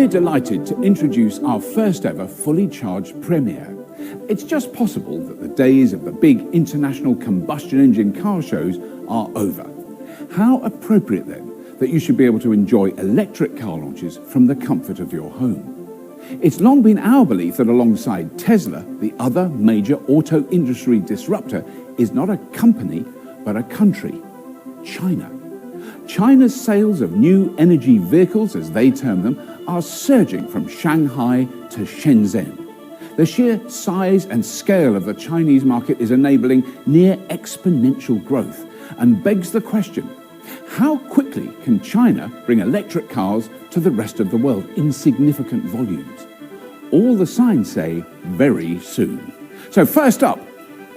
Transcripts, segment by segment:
we're delighted to introduce our first ever fully charged Premier. It's just possible that the days of the big international combustion engine car shows are over. How appropriate then that you should be able to enjoy electric car launches from the comfort of your home. It's long been our belief that alongside Tesla, the other major auto industry disruptor is not a company, but a country, China. China's sales of new energy vehicles, as they term them, are surging from Shanghai to Shenzhen. The sheer size and scale of the Chinese market is enabling near exponential growth and begs the question, how quickly can China bring electric cars to the rest of the world in significant volumes? All the signs say very soon. So first up,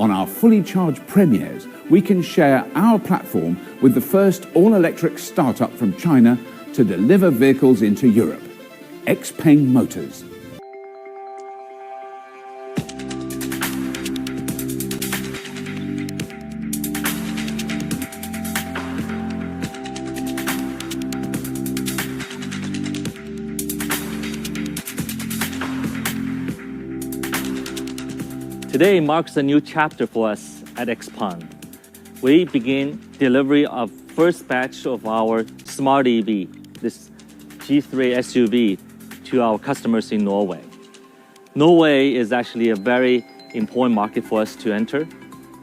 on our fully charged Premiers, we can share our platform with the first all-electric startup from China to deliver vehicles into Europe, Xpeng Motors. Today marks a new chapter for us at Xpeng. We begin delivery of first batch of our smart EV, this G3 SUV, to our customers in Norway. Norway is actually a very important market for us to enter.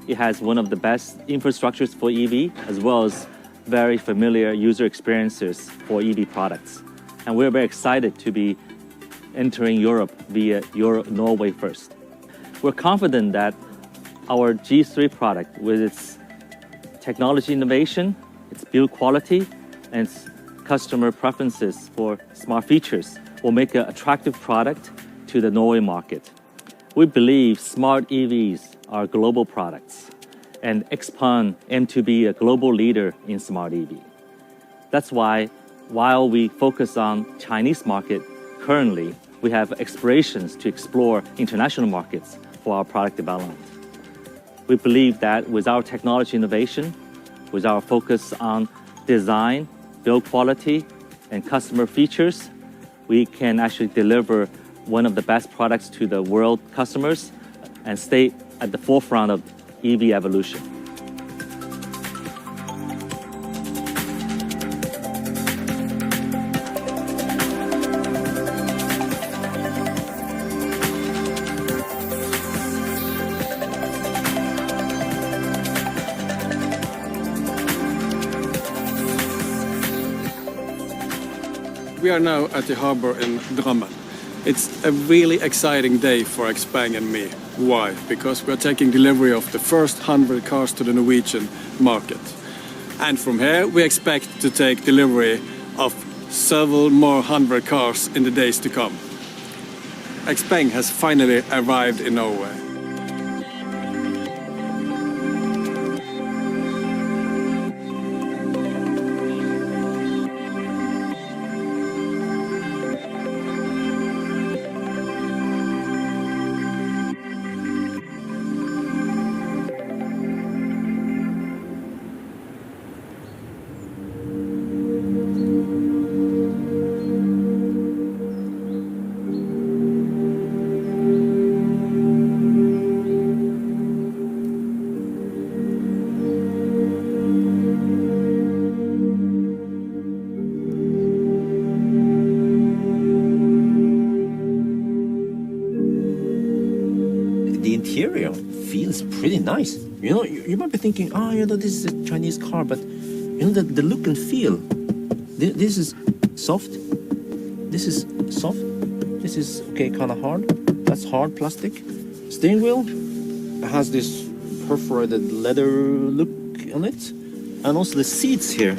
It has one of the best infrastructures for EV, as well as very familiar user experiences for EV products. And we're very excited to be entering Europe via Norway first. We're confident that our G3 product, with its technology innovation, its build quality, and its customer preferences for smart features, will make an attractive product to the Norway market. We believe smart EVs are global products, and Xpeng aims to be a global leader in smart EV. That's why, while we focus on Chinese market currently, we have aspirations to explore international markets for our product development. We believe that with our technology innovation, with our focus on design, build quality, and customer features, we can actually deliver one of the best products to the world customers and stay at the forefront of EV evolution. We are now at the harbor in Drammen. It's a really exciting day for Xpeng and me. Why? Because we are taking delivery of the first 100 cars to the Norwegian market. And from here we expect to take delivery of several more 100 cars in the days to come. Xpeng has finally arrived in Norway. The interior feels pretty nice. You might be thinking, this is a Chinese car, but the look and feel. This is soft. This is soft. This is kind of hard. That's hard plastic. Steering wheel has this perforated leather look on it, and also the seats here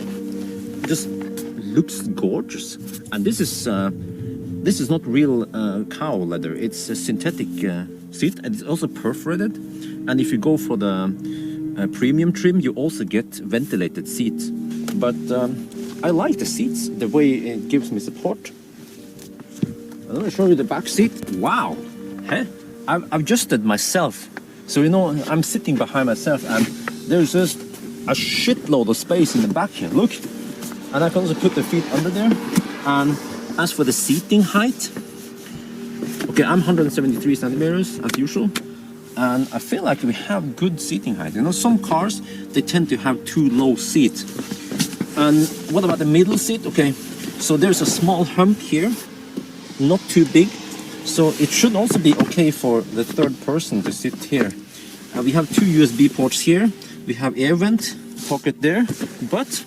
just looks gorgeous. And this is not real cow leather. It's a synthetic seat, and it's also perforated. And if you go for the premium trim, you also get ventilated seats. But I like the seats, the way it gives me support. I'm going to show you the back seat. Wow, I've adjusted myself. So I'm sitting behind myself, and there's just a shitload of space in the back here. Look, and I can also put the feet under there, and As for the seating height, okay, I'm 173 centimeters as usual, and I feel like we have good seating height. You know, some cars, they tend to have too low seats. And what about the middle seat? Okay, so there's a small hump here, not too big, so it should also be okay for the third person to sit here. We have two USB ports here. We have air vent pocket there, but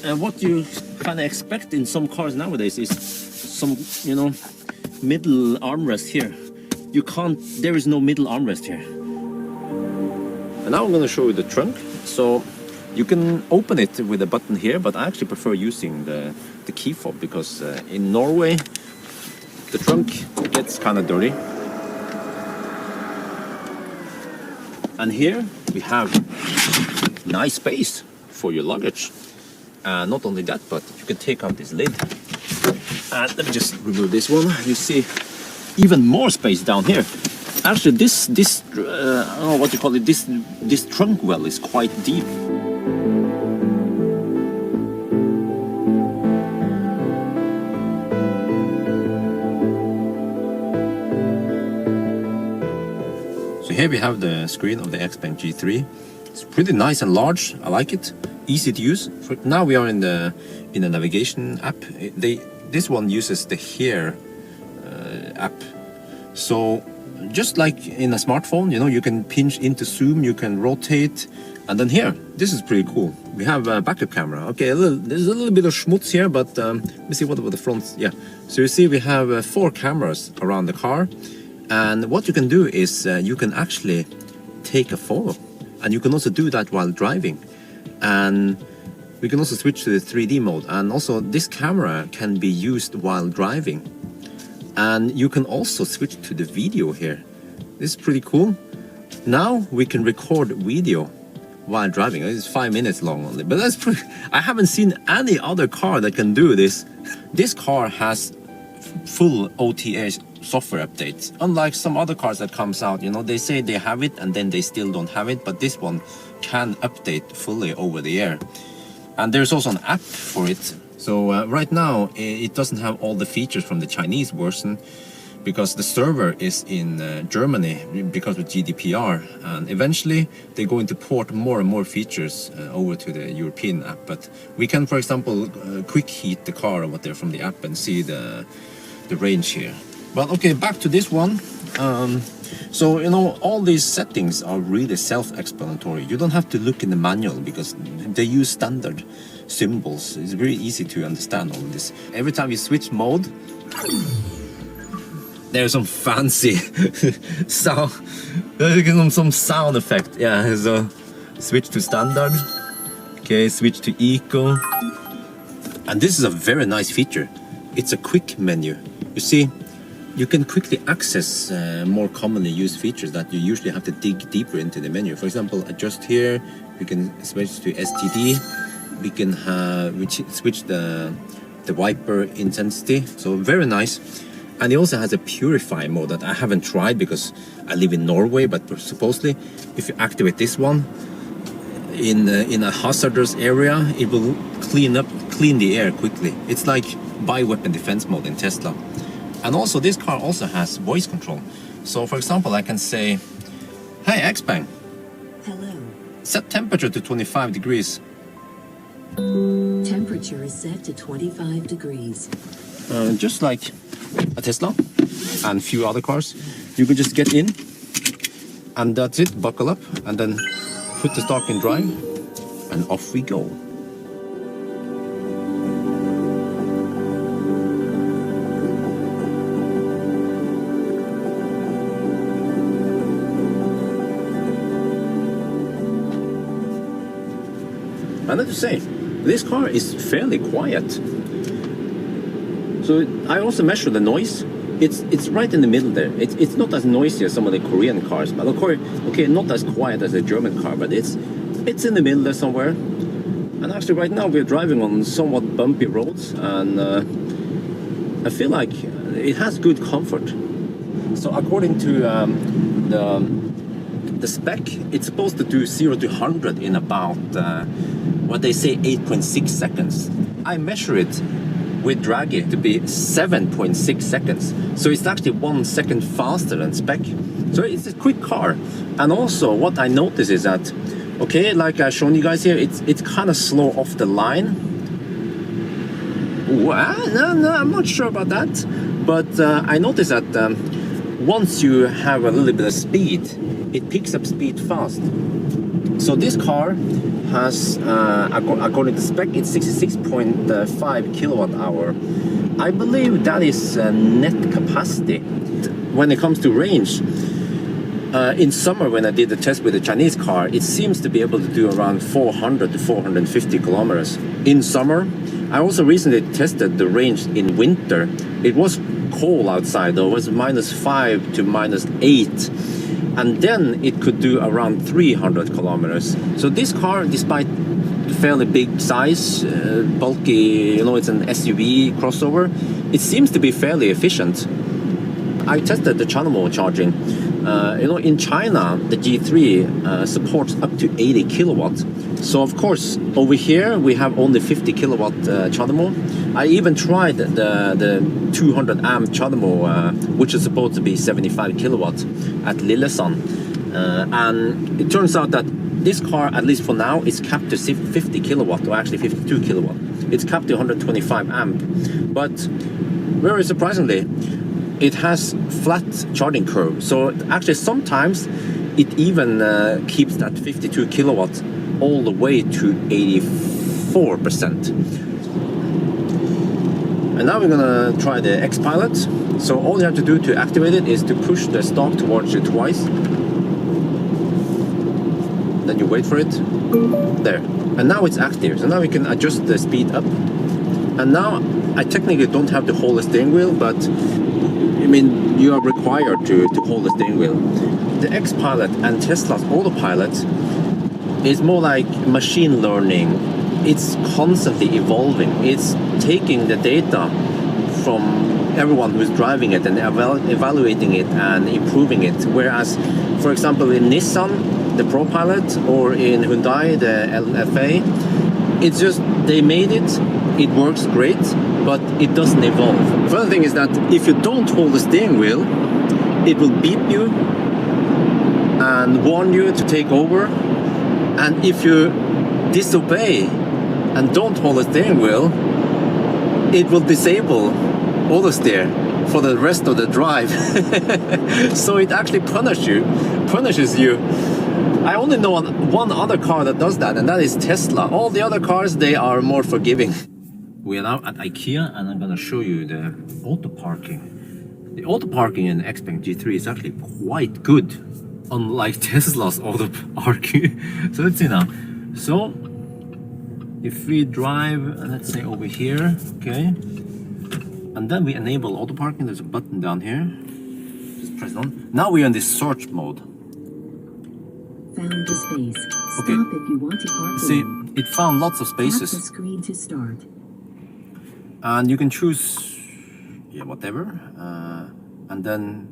what you kind of expect in some cars nowadays is some, you know, middle armrest here. There is no middle armrest here. And now I'm going to show you the trunk. So you can open it with a button here, but I actually prefer using the key fob because in Norway the trunk gets kind of dirty. And here we have nice space for your luggage. Not only that, but you can take out this lid. And let me just remove this one. You see even more space down here. Actually, this I don't know what you call it. This trunk well is quite deep. So here we have the screen of the Xpeng G3. It's pretty nice and large. I like it. Easy to use. Now we are in the navigation app. This one uses the Here app. So just like in a smartphone, you know, you can pinch into zoom, you can rotate, and then here, this is pretty cool. We have a backup camera. Okay, there's a little bit of schmutz here, but let me see what about the front. Yeah, so you see we have 4 cameras around the car, and what you can do is you can actually take a photo, and you can also do that while driving. And we can also switch to the 3D mode, and also this camera can be used while driving. And you can also switch to the video here. This is pretty cool. Now we can record video while driving. It's 5 minutes long only, but that's pretty. I haven't seen any other car that can do this. This car has full OTA software updates. Unlike some other cars that comes out, you know, they say they have it and then they still don't have it, but this one can update fully over the air. And there's also an app for it. So right now it doesn't have all the features from the Chinese version because the server is in Germany because of GDPR, and eventually they're going to port more and more features over to the European app. But we can, for example, quick heat the car over there from the app and see the range here. But okay, back to this one. So, you know, all these settings are really self-explanatory. You don't have to look in the manual because they use standard symbols. It's very easy to understand all of this. Every time you switch mode, there's some fancy sound, some sound effect. Yeah, so switch to standard. Okay, switch to eco. And this is a very nice feature. It's a quick menu. You see, you can quickly access more commonly used features that you usually have to dig deeper into the menu. For example, adjust here. We can switch to STD. We can switch the wiper intensity. So very nice. And it also has a purify mode that I haven't tried because I live in Norway. But supposedly, if you activate this one in a hazardous area, it will clean the air quickly. It's like bioweapon defense mode in Tesla. And also this car also has voice control. So for example, I can say, "Hey Xpeng, Hello. set temperature to 25 degrees. Temperature is set to 25 degrees. Just like a Tesla and a few other cars, you can just get in and that's it, buckle up and then put the stock in drive and off we go. I have to say, this car is fairly quiet. So I also measure the noise. It's right in the middle there. It's not as noisy as some of the Korean cars, but of course, okay, not as quiet as a German car, but it's in the middle there somewhere. And actually right now we're driving on somewhat bumpy roads, and I feel like it has good comfort. So according to the spec, it's supposed to do 0 to 100 in about what they say 8.6 seconds. I measure it with Draghi to be 7.6 seconds. So it's actually 1 second faster than spec. So it's a quick car. And also what I notice is that, okay, like I've shown you guys here, it's kind of slow off the line. Well, no, I'm not sure about that. But I noticed that once you have a little bit of speed, it picks up speed fast. So this car has, according to spec, it's 66.5 kilowatt hour. I believe that is net capacity. When it comes to range, in summer when I did the test with the Chinese car, it seems to be able to do around 400 to 450 kilometers in summer. I also recently tested the range in winter. It was cold outside though, it was -5 to -8. And then it could do around 300 kilometers. So this car, despite the fairly big size, bulky, you know, it's an SUV crossover, it seems to be fairly efficient. I tested the CHAdeMO charging. You know, in China, the G3 supports up to 80 kilowatts. So of course, over here we have only 50 kilowatt CHAdeMO. I even tried the 200 amp CHAdeMO, which is supposed to be 75 kilowatts at Lillesand. And it turns out that this car, at least for now, is capped to 50 kilowatt, or actually 52 kilowatt. It's capped to 125 amp. But very surprisingly, it has flat charging curve. So actually sometimes it even keeps that 52 kilowatt all the way to 84%. And now we're gonna try the X-Pilot. So all you have to do to activate it is to push the stalk towards you twice. Then you wait for it. There. And now it's active. So now we can adjust the speed up. And now I technically don't have to hold the steering wheel, but I mean, you are required to hold the steering wheel. The X-Pilot and Tesla's Autopilot is more like machine learning. It's constantly evolving. It's taking the data from everyone who's driving it and evaluating it and improving it. Whereas, for example, in Nissan, the ProPilot, or in Hyundai, the LFA, it's just, they made it, it works great, but it doesn't evolve. The other thing is that if you don't hold the steering wheel, it will beep you and warn you to take over. And if you disobey and don't hold the steering wheel, it will disable auto steer for the rest of the drive. So it actually punishes you. I only know one other car that does that, and that is Tesla. All the other cars, they are more forgiving. We are now at IKEA, and I'm gonna show you the auto parking. The auto parking in Xpeng G3 is actually quite good, unlike Tesla's auto parking. So let's see now. So if we drive, let's say over here, okay, and then we enable auto parking, there's a button down here. Just press it on. Now we're in this search mode. Found the space. Okay. Stop if you want to park. See, it found lots of Tap the spaces. screen to start. And you can choose, yeah, whatever, and then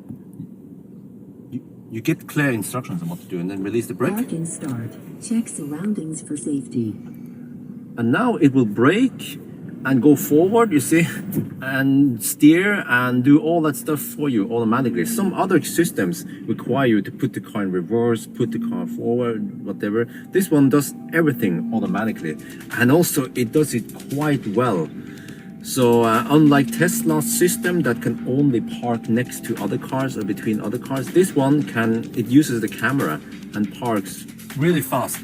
you get clear instructions on what to do, and then release the brake. Park and start. Check surroundings for safety. And now it will brake and go forward, you see, and steer and do all that stuff for you automatically. Some other systems require you to put the car in reverse, put the car forward, whatever. This one does everything automatically, and also it does it quite well. So unlike Tesla's system that can only park next to other cars or between other cars, this one it uses the camera and parks really fast.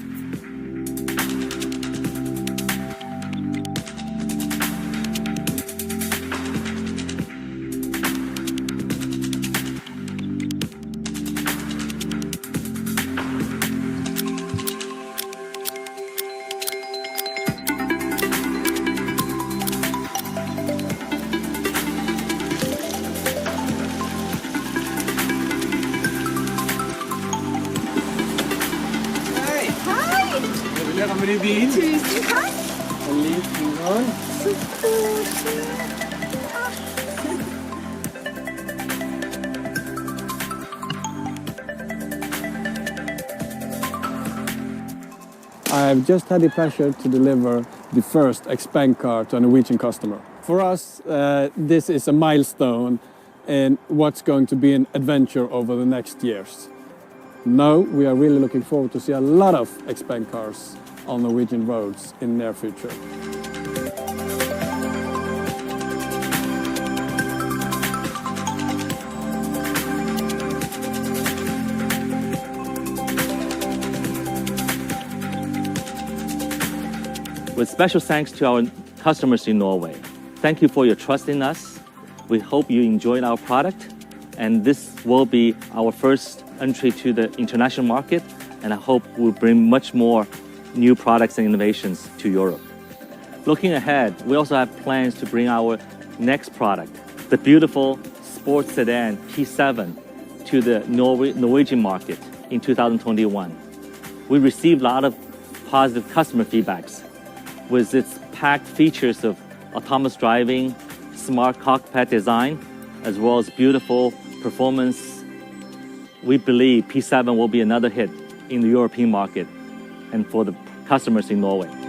Tusen takk. Så koselig. I've just had the pleasure to deliver the first Xpeng car to a Norwegian customer. For us, this is a milestone in what's going to be an adventure over the next years. Now we are really looking forward to see a lot of Xpeng cars on Norwegian roads in the near future. With special thanks to our customers in Norway. Thank you for your trust in us. We hope you enjoyed our product, and this will be our first entry to the international market, and I hope we'll bring much more new products and innovations to Europe. Looking ahead, we also have plans to bring our next product, the beautiful sports sedan P7, to the Norwegian market in 2021. We received a lot of positive customer feedbacks with its packed features of autonomous driving, smart cockpit design, as well as beautiful performance. We believe P7 will be another hit in the European market and for the customers in Norway.